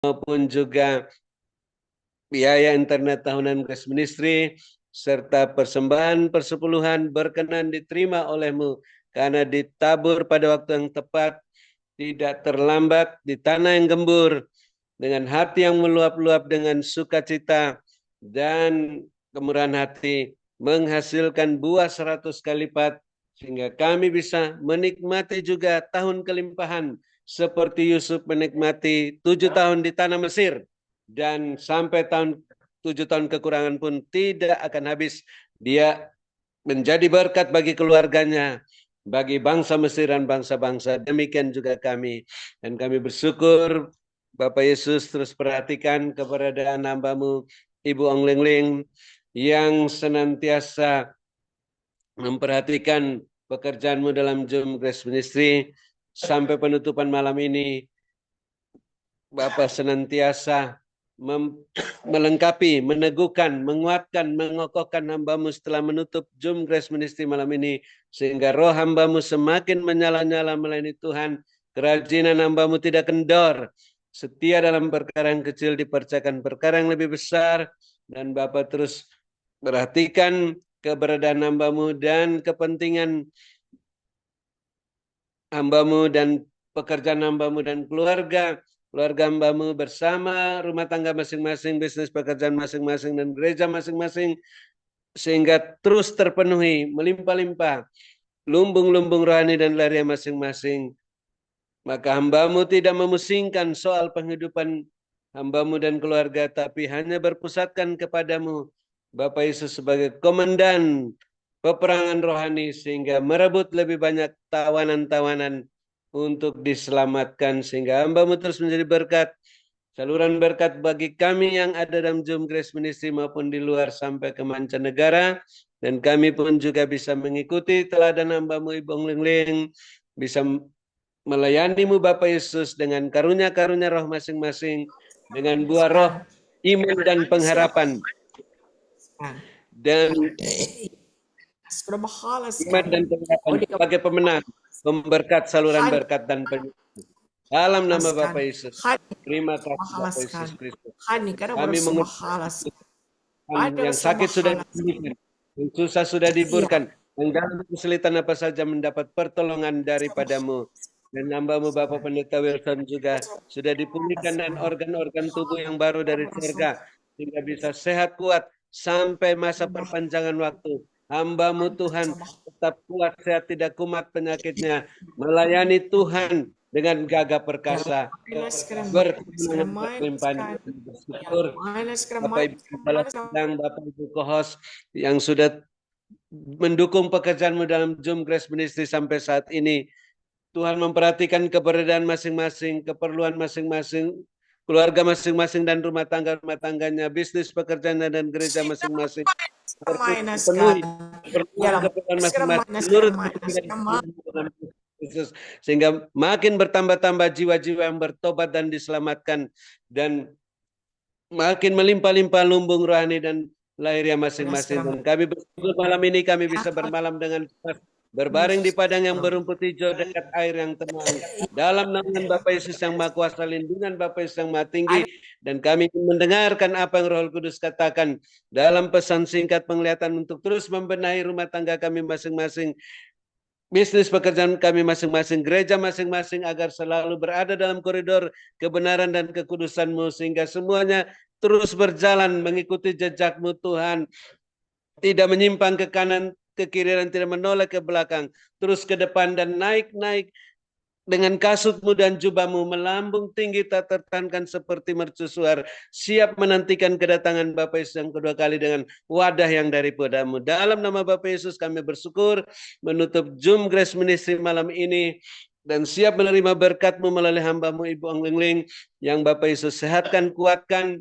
maupun juga biaya internet tahunan Grace Ministry serta persembahan persepuluhan berkenan diterima oleh-Mu karena ditabur pada waktu yang tepat, tidak terlambat di tanah yang gembur, dengan hati yang meluap-luap dengan sukacita dan kemurahan hati, menghasilkan buah 100 kali lipat, sehingga kami bisa menikmati juga tahun kelimpahan seperti Yusuf menikmati 7 tahun di tanah Mesir, dan sampai 7 tahun kekurangan pun tidak akan habis. Dia menjadi berkat bagi keluarganya, bagi bangsa Mesir dan bangsa-bangsa. Demikian juga kami. Dan kami bersyukur Bapak Yesus terus perhatikan keberadaan hamba-Mu Ibu Ong Ling Ling yang senantiasa memperhatikan pekerjaan-Mu dalam Zoom Grace Ministry sampai penutupan malam ini. Bapak senantiasa melengkapi, meneguhkan, menguatkan, mengokohkan hamba-Mu setelah menutup Zoom Grace Ministry malam ini, sehingga roh hamba-Mu semakin menyala-nyala melayani Tuhan, kerajinan hamba-Mu tidak kendor, setia dalam perkara yang kecil dipercayakan perkara yang lebih besar, dan Bapak terus perhatikan keberadaan hamba-Mu dan kepentingan hamba-Mu dan pekerjaan hamba-Mu dan keluarga hamba-Mu bersama rumah tangga masing-masing, bisnis pekerjaan masing-masing, dan gereja masing-masing, sehingga terus terpenuhi, melimpah-limpah, lumbung-lumbung rohani dan larian masing-masing. Maka hamba-Mu tidak memusingkan soal penghidupan hamba-Mu dan keluarga, tapi hanya berpusatkan kepadamu, Bapak Yesus, sebagai komandan peperangan rohani, sehingga merebut lebih banyak tawanan-tawanan untuk diselamatkan, sehingga hamba-Mu terus menjadi berkat, saluran berkat bagi kami yang ada dalam Zoom Grace Ministry maupun di luar sampai ke mancanegara, dan kami pun juga bisa mengikuti teladan hamba-Mu Ibu Ong Ling Ling, bisa melayani-Mu Bapak Yesus dengan karunia-karunia roh masing-masing, dengan buah roh iman dan pengharapan, dan iman dan pengharapan sebagai pemenang, memberkat saluran berkat dan penyembuhan. Dalam nama Bapak Yesus, terima kasih Bapak Yesus Kristus. Kami mengucapkan yang sakit sudah disembuhkan, yang susah sudah diburkan, yang dalam kesulitan apa saja mendapat pertolongan daripada-Mu. Dan hamba-Mu Bapak Pendeta Wilson juga sudah dipulihkan dan organ-organ tubuh yang baru dari surga, sehingga bisa sehat kuat sampai masa perpanjangan waktu. Hamba-Mu Tuhan tetap kuat, sehat, tidak kumat penyakitnya, melayani Tuhan dengan gagah perkasa, berlimpahan bersyukur Bapak Ibu Kepala Sidang, Bapak Ibu Kohos yang sudah mendukung pekerjaan-Mu dalam Zoom Grace Ministry sampai saat ini. Tuhan memperhatikan keberadaan masing-masing, keperluan masing-masing, keluarga masing-masing dan rumah tangganya, bisnis pekerjaannya dan gereja masing-masing. Penuhi keperluan masing-masing menurut Yesus, sehingga makin bertambah-tambah jiwa-jiwa yang bertobat dan diselamatkan, dan makin melimpah-limpah lumbung rohani dan lahirnya masing-masing. Dan kami bersyukur malam ini kami bisa bermalam dengan berbaring di padang yang berumput hijau dekat air yang tenang. Dalam naungan Bapa Yesus yang Maha Kuasa, lindungan Bapa Yesus yang Maha Tinggi, dan kami mendengarkan apa yang Roh Kudus katakan dalam pesan singkat penglihatan untuk terus membenahi rumah tangga kami masing-masing, bisnis pekerjaan kami masing-masing, gereja masing-masing, agar selalu berada dalam koridor kebenaran dan kekudusan-Mu, sehingga semuanya terus berjalan mengikuti jejak-Mu Tuhan, tidak menyimpang ke kanan, ke kiri, dan tidak menoleh ke belakang, terus ke depan dan naik-naik dengan kasut-Mu dan jubah-Mu, melambung tinggi tak tertahankan seperti mercusuar, siap menantikan kedatangan Bapa Yesus yang kedua kali dengan wadah yang daripada-Mu. Dalam nama Bapa Yesus kami bersyukur menutup Zoom Grace Ministry malam ini, dan siap menerima berkat-Mu melalui hamba-Mu Ibu Ong Ling Ling, yang Bapa Yesus sehatkan, kuatkan,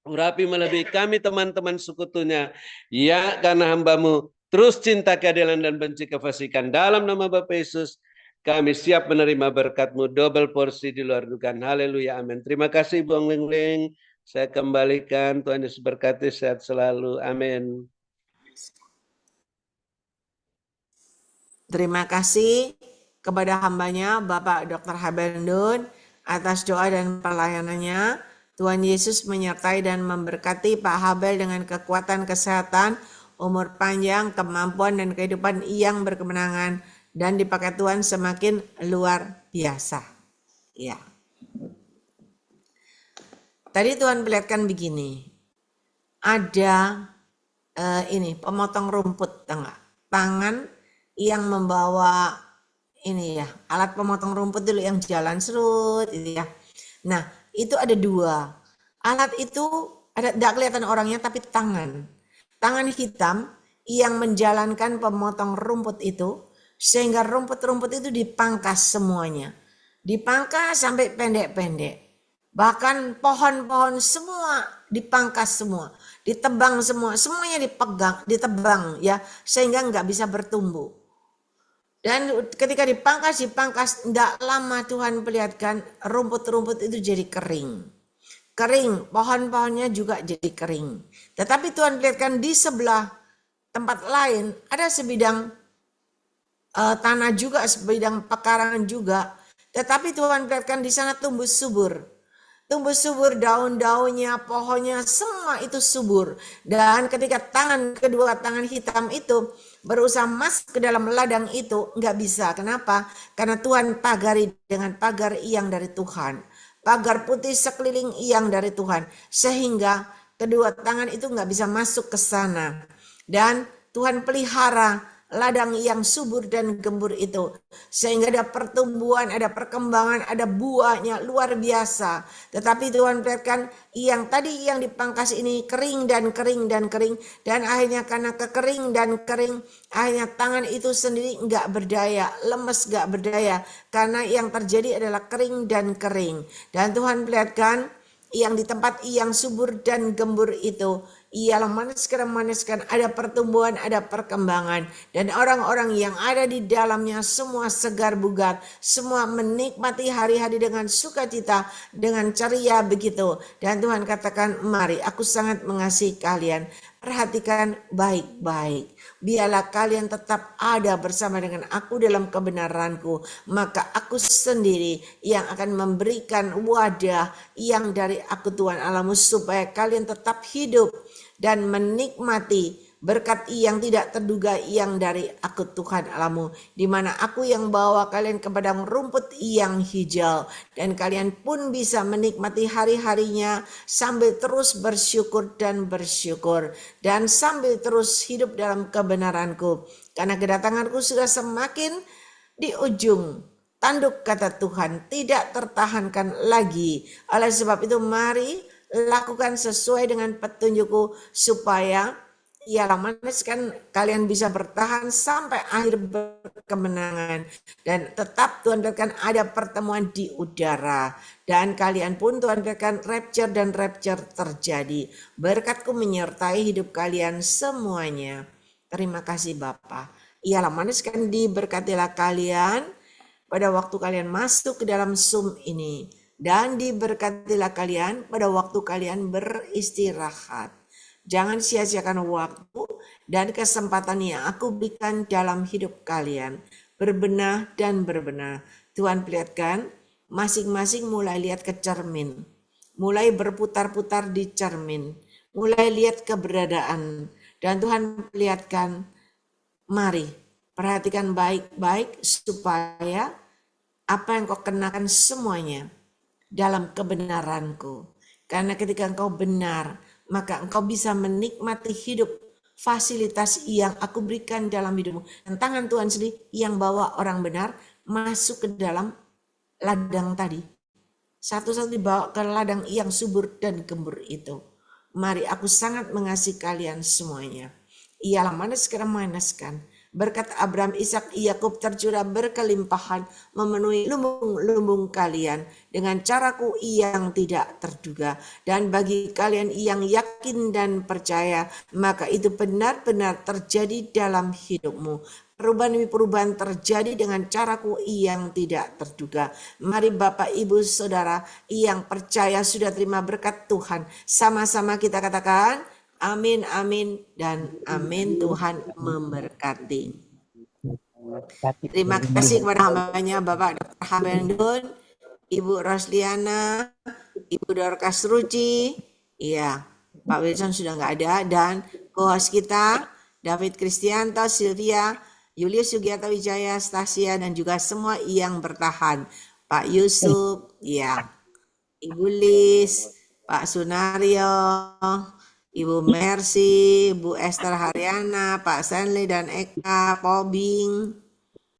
urapi melebihi kami teman-teman sekutunya, ya, karena hamba-Mu terus cinta keadilan dan benci kefasikan. Dalam nama Bapa Yesus kami siap menerima berkat-Mu double porsi di luar dugaan. Haleluya, amin. Terima kasih Ibu Ong Ling Ling. Saya kembalikan, Tuhan Yesus berkati, sehat selalu. Amin. Terima kasih kepada hambanya Bapak Dr. Habendun atas doa dan pelayanannya. Tuhan Yesus menyertai dan memberkati Pak Habel dengan kekuatan kesehatan, umur panjang, kemampuan dan kehidupan yang berkemenangan, dan dipakai Tuhan semakin luar biasa. Ya. Tadi Tuhan perlihatkan begini, ada ini pemotong rumput, tangan yang membawa ini ya, alat pemotong rumput dulu yang jalan serut itu ya. Nah, itu ada dua. Alat itu ada tidak kelihatan orangnya tapi tangan. Tangan hitam yang menjalankan pemotong rumput itu sehingga rumput-rumput itu dipangkas semuanya. Dipangkas sampai pendek-pendek. Bahkan pohon-pohon semua dipangkas semua, ditebang semua, semuanya ditebang ya, sehingga nggak bisa bertumbuh. Dan ketika dipangkas, tidak lama Tuhan perlihatkan rumput-rumput itu jadi kering. Kering, pohon-pohonnya juga jadi kering. Tetapi Tuhan perlihatkan di sebelah tempat lain ada sebidang tanah juga, sebidang pekarangan juga. Tetapi Tuhan perlihatkan di sana tumbuh subur. Tumbuh subur, daun-daunnya, pohonnya, semua itu subur. Dan ketika kedua tangan hitam itu berusaha masuk ke dalam ladang itu, nggak bisa. Kenapa? Karena Tuhan pagari dengan pagar yang dari Tuhan. Pagar putih sekeliling yang dari Tuhan. Sehingga kedua tangan itu nggak bisa masuk ke sana. Dan Tuhan pelihara ladang yang subur dan gembur itu, sehingga ada pertumbuhan, ada perkembangan, ada buahnya luar biasa. Tetapi Tuhan perlihatkan yang tadi yang dipangkas ini kering dan kering dan kering, dan akhirnya karena kekering dan kering, akhirnya tangan itu sendiri nggak berdaya, lemes nggak berdaya, karena yang terjadi adalah kering dan kering. Dan Tuhan perlihatkan yang di tempat yang subur dan gembur itu ialah maniskan, ada pertumbuhan, ada perkembangan, dan orang-orang yang ada di dalamnya semua segar bugar, semua menikmati hari-hari dengan sukacita, dengan ceria begitu. Dan Tuhan katakan, mari aku sangat mengasihi kalian, perhatikan baik-baik. Biarlah kalian tetap ada bersama dengan aku dalam kebenaranku, maka aku sendiri yang akan memberikan wadah yang dari aku Tuhan Allahmu, supaya kalian tetap hidup dan menikmati berkat yang tidak terduga yang dari aku Tuhan Allahmu, di mana aku yang bawa kalian ke padang rumput yang hijau, dan kalian pun bisa menikmati hari-harinya sambil terus bersyukur dan bersyukur, dan sambil terus hidup dalam kebenaranku, karena kedatanganku sudah semakin di ujung tanduk, kata Tuhan, tidak tertahankan lagi. Oleh sebab itu mari lakukan sesuai dengan petunjukku, supaya ialah maniskan kalian bisa bertahan sampai akhir berkemenangan, dan tetap Tuhan berikan ada pertemuan di udara, dan kalian pun Tuhan berikan rapture dan rapture terjadi. Berkatku menyertai hidup kalian semuanya. Terima kasih Bapa. Ialah maniskan, diberkatilah kalian pada waktu kalian masuk ke dalam Zoom ini, dan diberkatilah kalian pada waktu kalian beristirahat. Jangan sia-siakan waktu dan kesempatan yang aku berikan dalam hidup kalian. Berbenah dan berbenah. Tuhan perlihatkan, masing-masing mulai lihat ke cermin. Mulai berputar-putar di cermin. Mulai lihat keberadaan. Dan Tuhan perlihatkan, mari perhatikan baik-baik supaya apa yang kau kenakan semuanya dalam kebenaranku. Karena ketika engkau benar, maka engkau bisa menikmati hidup fasilitas yang aku berikan dalam hidupmu. Dan tangan Tuhan sendiri yang bawa orang benar masuk ke dalam ladang tadi. Satu-satu dibawa ke ladang yang subur dan gembur itu. Mari, aku sangat mengasihi kalian semuanya. Ialah manaskan. Berkat Abraham, Ishak, Yakub tercurah berkelimpahan, memenuhi lumbung-lumbung kalian dengan caraku yang tidak terduga. Dan bagi kalian yang yakin dan percaya, maka itu benar-benar terjadi dalam hidupmu. Perubahan demi perubahan terjadi dengan caraku yang tidak terduga. Mari Bapak, Ibu, Saudara yang percaya sudah terima berkat Tuhan. Sama-sama kita katakan, amin, amin, dan amin. Tuhan memberkati. Terima kasih kepada hambanya Bapak Dr. Habendun Ibu Rosliana, Ibu Dorcas Ruci, iya, Pak Wilson sudah nggak ada, dan co-host kita, David Kristianto, Sylvia, Julius Sugiarto Wijaya, Stasia, dan juga semua yang bertahan. Pak Yusuf, iya, Ibu Lis, Pak Sunario, Ibu Mercy, Bu Esther Haryana, Pak Stanley dan Eka, Pobing,